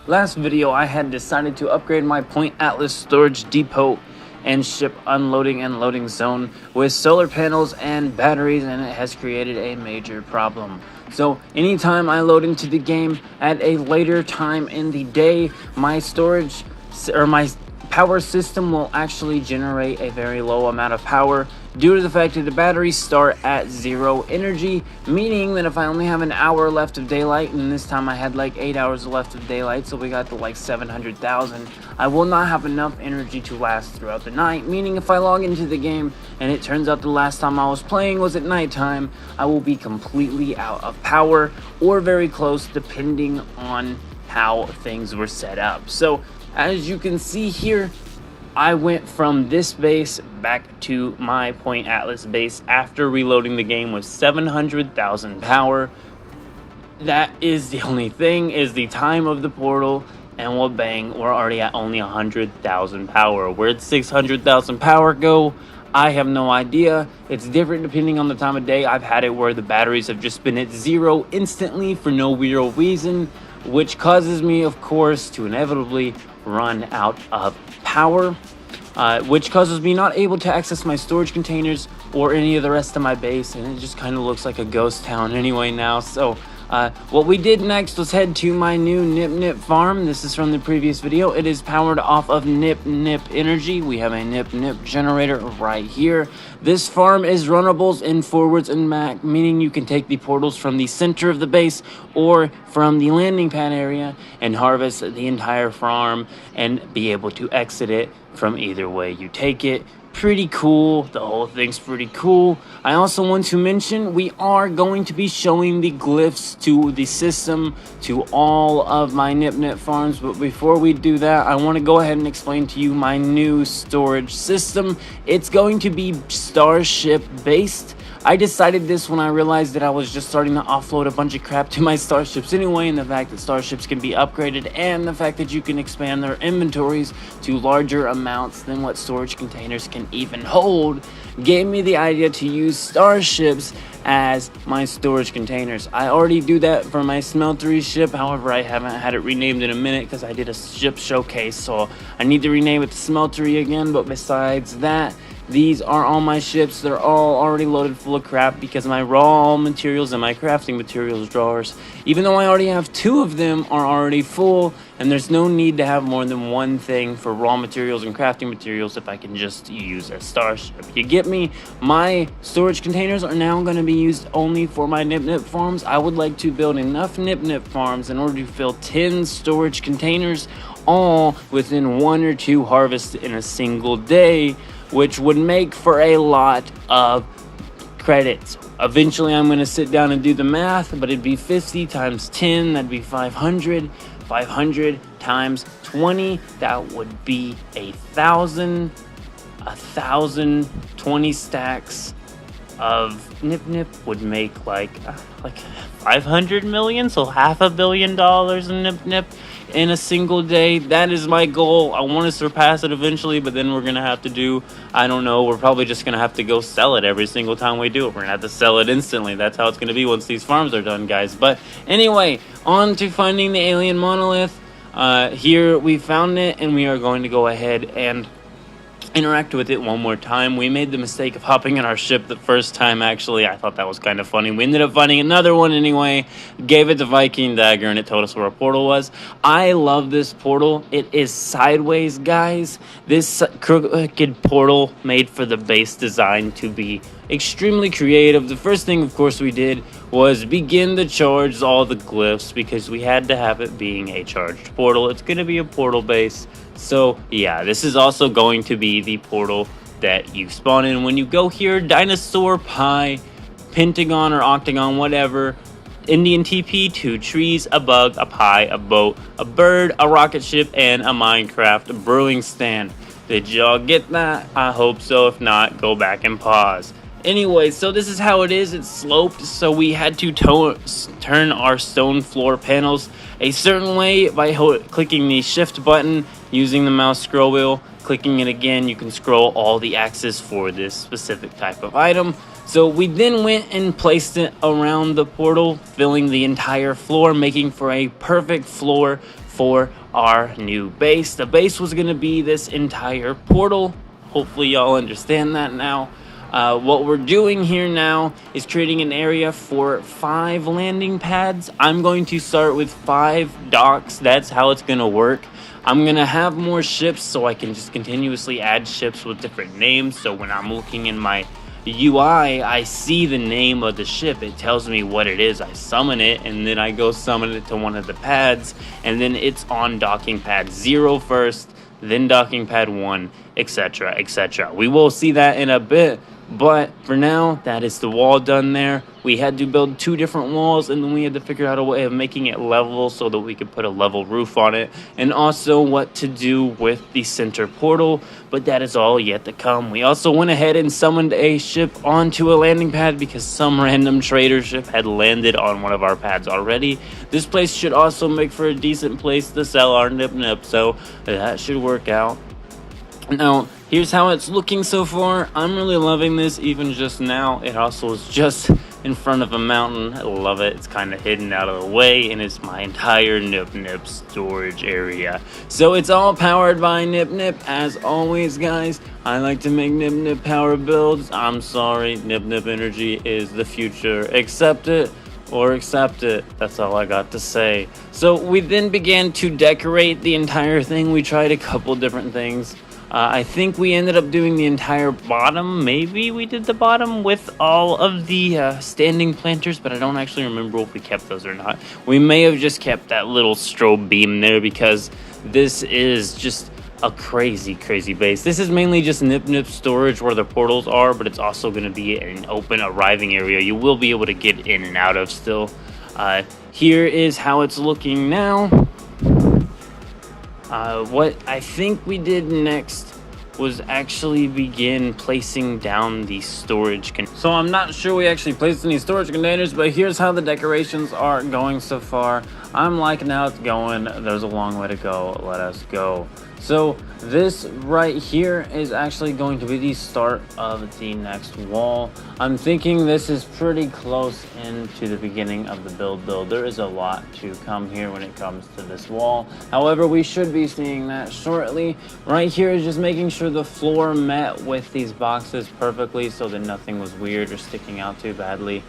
Last video I had decided to upgrade my Point Atlas storage depot and ship unloading and loading zone with solar panels and batteries, and it has created a major problem. So anytime I load into the game at a later time in the day, my storage or my power system will actually generate a very low amount of power due to the fact that the batteries start at 0 energy, meaning that if I only have an hour left of daylight, and this time I had like 8 hours left of daylight, so we got to like 700,000, I will not have enough energy to last throughout the night, meaning if I log into the game and it turns out the last time I was playing was at nighttime, I will be completely out of power or very close, depending on how things were set up. So as you can see here, I went from this base back to my Point Atlas base after reloading the game with 700,000 power. That is the only thing, is the time of the portal, and well, bang, we're already at only 100,000 power. Where'd 600,000 power go? I have no idea. It's different depending on the time of day. I've had it where the batteries have just been at 0 instantly for no real reason, which causes me, of course, to inevitably run out of power, which causes me not able to access my storage containers or any of the rest of my base, and it just kind of looks like a ghost town anyway now. So what we did next was head to my new Nip Nip farm. This is from the previous video. It is powered off of Nip Nip energy. We have a Nip Nip generator right here. This farm is runnables in forwards and back, meaning you can take the portals from the center of the base or from the landing pad area and harvest the entire farm and be able to exit it from either way you take it. Pretty cool. The whole thing's pretty cool. I also want to mention we are going to be showing the glyphs to the system to all of my Nip Nip farms, but before we do that, I want to go ahead and explain to you my new storage system. It's going to be Starship based. I decided this when I realized that I was just starting to offload a bunch of crap to my starships anyway, and the fact that starships can be upgraded and the fact that you can expand their inventories to larger amounts than what storage containers can even hold gave me the idea to use starships as my storage containers. I already do that for my smeltery ship, however I haven't had it renamed in a minute because I did a ship showcase, so I need to rename it to smeltery again. But besides that, these are all my ships. They're all already loaded full of crap because my raw materials and my crafting materials drawers, even though I already have 2 of them, are already full, and there's no need to have more than one thing for raw materials and crafting materials if I can just use a starship. You get me? My storage containers are now going to be used only for my Nip Nip farms. I would like to build enough Nip Nip farms in order to fill 10 storage containers, all within 1 or 2 harvests in a single day, which would make for a lot of credits. Eventually I'm going to sit down and do the math, but it'd be 50 times 10, that'd be 500. 500 times 20, that would be 1,000. 20 stacks of Nip Nip would make like 500 million, so $500 million in Nip Nip in a single day. That is my goal. I want to surpass it eventually, but then we're gonna have to do, I don't know, we're probably just gonna have to go sell it every single time we do it. We're gonna have to sell it instantly. That's how it's gonna be once these farms are done, guys. But anyway, on to finding the alien monolith. Here we found it, and we are going to go ahead and interact with it one more time. We made the mistake of hopping in our ship the first time, actually. I thought that was kind of funny. We ended up finding another one anyway, gave it the Viking dagger, and it told us where a portal was. I love this portal. It is sideways, guys. This crooked portal made for the base design to be extremely creative. The first thing, of course, we did was begin to charge all the glyphs because we had to have it being a charged portal. It's going to be a portal base. So yeah, this is also going to be the portal that you spawn in when you go here. Dinosaur, pie, pentagon or octagon, whatever. Indian TP, 2 trees, a bug, a pie, a boat, a bird, a rocket ship, and a Minecraft brewing stand. Did y'all get that? I hope so. If not, go back and pause. Anyway, so this is how it is. It's sloped, so we had to turn our stone floor panels a certain way by clicking the shift button, using the mouse scroll wheel. Clicking it again, you can scroll all the axes for this specific type of item. So we then went and placed it around the portal, filling the entire floor, making for a perfect floor for our new base. The base was going to be this entire portal. Hopefully y'all understand that now. What we're doing here now is creating an area for 5 landing pads. I'm going to start with 5 docks. That's how it's going to work. I'm going to have more ships so I can just continuously add ships with different names. So when I'm looking in my UI, I see the name of the ship. It tells me what it is. I summon it, and then I go summon it to one of the pads, and then it's on docking pad 0 first, then docking pad 1, etc., etc. We will see that in a bit, but for now, that is the wall done there. We had to build 2 different walls, and then we had to figure out a way of making it level so that we could put a level roof on it, and also what to do with the center portal, but that is all yet to come. We also went ahead and summoned a ship onto a landing pad because some random trader ship had landed on one of our pads already. This place should also make for a decent place to sell our nip, so that should work out. Now, here's how it's looking so far. I'm really loving this even just now. It also is just in front of a mountain. I love it. It's kind of hidden out of the way, and it's my entire nip storage area. So it's all powered by nip. As always, guys, I like to make nip power builds. I'm sorry, nip energy is the future. Accept it or accept it. That's all I got to say. So we then began to decorate the entire thing. We tried a couple different things. I think we ended up doing the entire bottom. Maybe we did the bottom with all of the standing planters, but I don't actually remember if we kept those or not. We may have just kept that little strobe beam there because this is just a crazy base. This is mainly just nip storage where the portals are, but it's also going to be an open arriving area you will be able to get in and out of still. Here is how it's looking now. What I think we did next was actually begin placing down the storage containers. So I'm not sure we actually placed any storage containers, but here's how the decorations are going so far. I'm liking how it's going. There's a long way to go. Let us go. So this right here is actually going to be the start of the next wall. I'm thinking this is pretty close into the beginning of the build, though. There is a lot to come here when it comes to this wall. However, we should be seeing that shortly. Right here is just making sure the floor met with these boxes perfectly so that nothing was weird or sticking out too badly.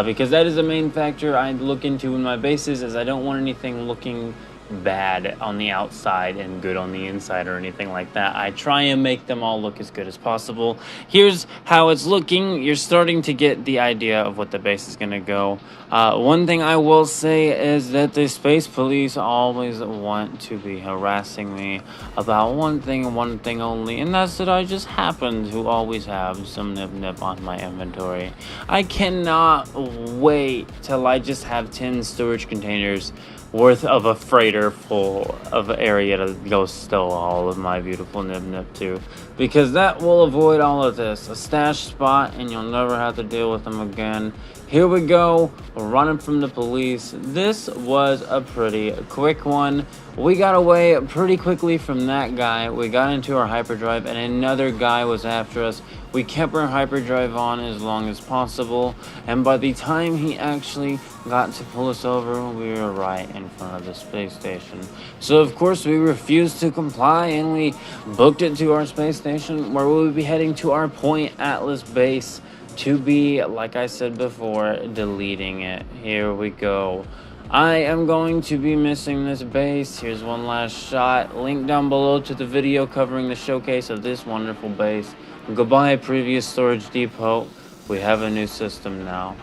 Because that is the main factor I look into in my bases, is I don't want anything looking bad on the outside and good on the inside or anything like that. I try and make them all look as good as possible. Here's how it's looking. You're starting to get the idea of what the base is going to go. One thing I will say is that the space police always want to be harassing me about one thing and one thing only, and that's that I just happen to always have some nip on my inventory. I cannot wait till I just have 10 storage containers worth of a freighter full of area to go stow all of my beautiful nip to, because that will avoid all of this. A stash spot and you'll never have to deal with them again. Here we go, running from the police. This was a pretty quick one. We got away pretty quickly from that guy. We got into our hyperdrive and another guy was after us. We kept our hyperdrive on as long as possible, and by the time he actually got to pull us over, we were right in front of the space station. So of course we refused to comply, and we booked it to our space station where we would be heading to our Point Atlas base to be, like I said before, deleting it. Here we go. I am going to be missing this base. Here's one last shot. Link down below to the video covering the showcase of this wonderful base. Goodbye, previous storage depot. We have a new system now.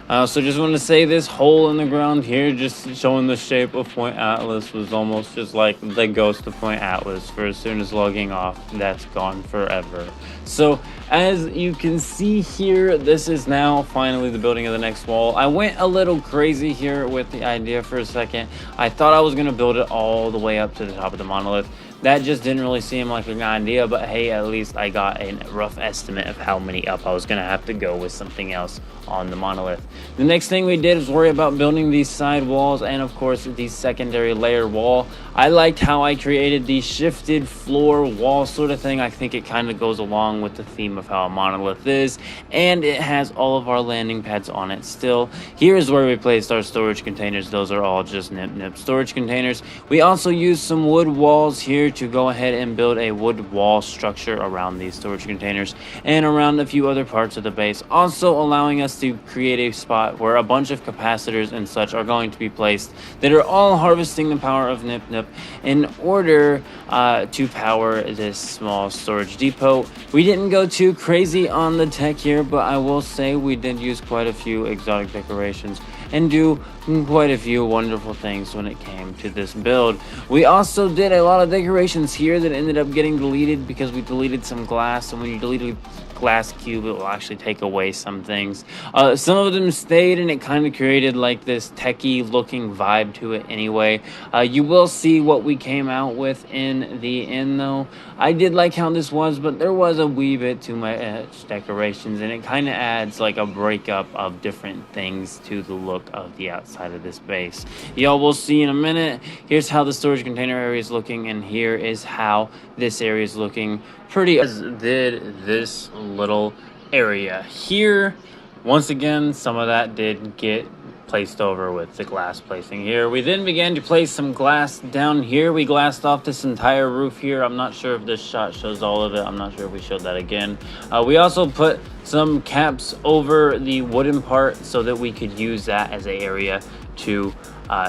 I also just want to say this hole in the ground here, just showing the shape of Point Atlas, was almost just like the ghost of Point Atlas. For as soon as logging off, that's gone forever. So as you can see here, this is now finally the building of the next wall. I went a little crazy here with the idea for a second. I thought I was going to build it all the way up to the top of the monolith. that just didn't really seem like a good idea. But hey, at least I got a rough estimate of how many up I was going to have to go with something else on the monolith. The next thing we did was worry about building these side walls and of course the secondary layer wall. I liked how I created the shifted floor wall sort of thing. I think it kind of goes along with the theme of how a monolith is, and it has all of our landing pads on it still. Here's where we placed our storage containers. Those are all just nip storage containers. We also used some wood walls here to go ahead and build a wood wall structure around these storage containers and around a few other parts of the base, also allowing us to create a spot where a bunch of capacitors and such are going to be placed that are all harvesting the power of Nip in order to power this small storage depot. We didn't go too crazy on the tech here, but I will say we did use quite a few exotic decorations and do quite a few wonderful things when it came to this build. We also did a lot of decorations here that ended up getting deleted because we deleted some glass, and when you delete a glass cube, it will actually take away some things. Some of them stayed, and it kind of created like this techie looking vibe to it anyway. You will see what we came out with in the end though. I did like how this was, but there was a wee bit too much decorations, and it kind of adds like a breakup of different things to the look of the outside of this base. Y'all will see in a minute. Here's how the storage container area is looking, and here is how this area is looking. Pretty as did this little area here. Once again, some of that did get placed over with the glass placing here. We then began to place some glass down here. We glassed off this entire roof here. I'm not sure if this shot shows all of it. I'm not sure if we showed that again. We also put some caps over the wooden part so that we could use that as an area to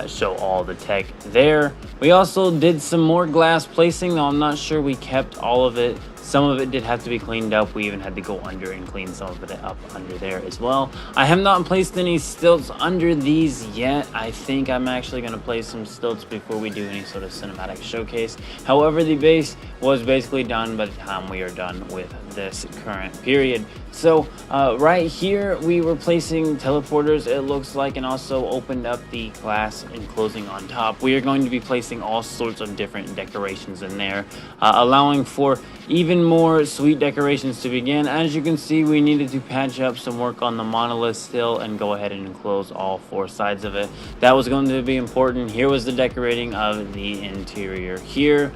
show all the tech there. We also did some more glass placing, though I'm not sure we kept all of it. Some of it did have to be cleaned up. We even had to go under and clean some of it up under there as well. I have not placed any stilts under these yet. I think I'm actually going to place some stilts before we do any sort of cinematic showcase. However, the base was basically done by the time we are done with this current period. So right here we were placing teleporters, it looks like, and also opened up the glass enclosing on top. We are going to be placing all sorts of different decorations in there, allowing for even more sweet decorations to begin. As you can see, we needed to patch up some work on the monolith still and go ahead and enclose all four sides of it. That was going to be important. Here was the decorating of the interior here.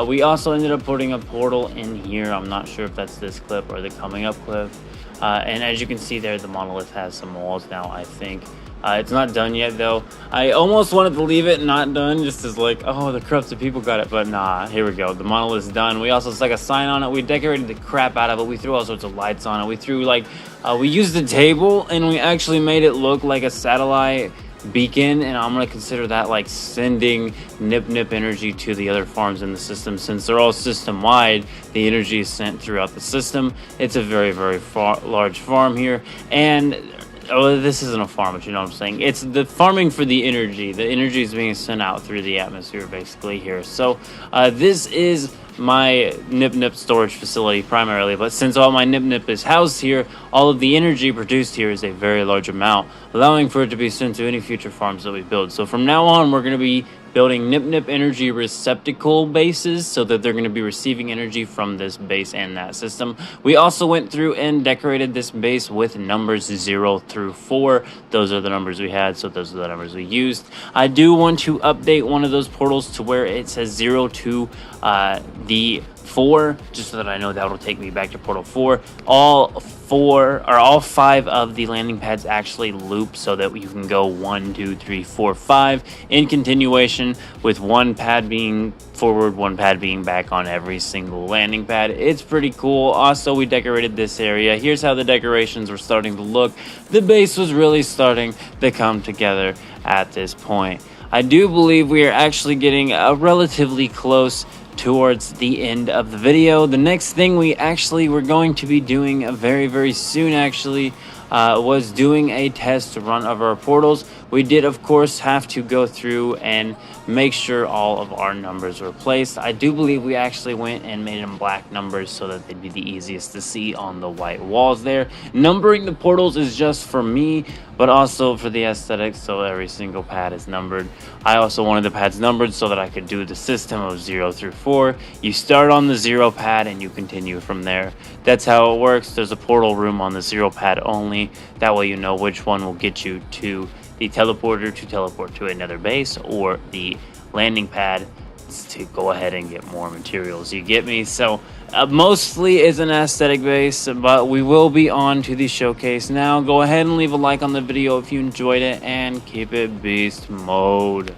We also ended up putting a portal in here. I'm not sure if that's this clip or the coming up clip. And as you can see there, the monolith has some walls now, I think. It's not done yet though. I almost wanted to leave it not done just as like, oh, the corrupted people got it, but nah, here we go. The monolith's done. We also stuck a sign on it. We decorated the crap out of it. We threw all sorts of lights on it. We threw like, we used the table and we actually made it look like a satellite beacon, and I'm going to consider that like sending nip energy to the other farms in the system. Since they're all system wide, the energy is sent throughout the system. It's a very large farm here, and this isn't a farm, but you know what I'm saying. It's the farming for the energy. The energy is being sent out through the atmosphere basically here. So this is my nip storage facility primarily, but since all my nip is housed here, all of the energy produced here is a very large amount, allowing for it to be sent to any future farms that we build. So from now on, we're going to be building nip energy receptacle bases so that they're going to be receiving energy from this base and that system. We also went through and decorated this base with numbers 0 through 4. Those are the numbers we had, so those are the numbers we used. I do want to update one of those portals to where it says 0 to the 4, just so that I know that will take me back to portal 4. All 5 of the landing pads actually loop so that you can go 1, 2, 3, 4, 5 in continuation, with one pad being forward, one pad being back on every single landing pad. It's pretty cool. Also, we decorated this area. Here's how the decorations were starting to look. The base was really starting to come together at this point. I do believe we are actually getting relatively close towards the end of the video. The next thing we actually were going to be doing very soon actually was doing a test run of our portals. We did, of course, have to go through and make sure all of our numbers were placed. I do believe we actually went and made them black numbers so that they'd be the easiest to see on the white walls there. Numbering the portals is just for me, but also for the aesthetics, so every single pad is numbered. I also wanted the pads numbered so that I could do the system of 0 through 4. You start on the 0 pad and you continue from there. That's how it works. There's a portal room on the 0 pad only. That way you know which one will get you to the teleporter to teleport to another base, or the landing pad to go ahead and get more materials. You get me? So mostly is an aesthetic base, but we will be on to the showcase now. Go ahead and leave a like on the video if you enjoyed it, and keep it beast mode.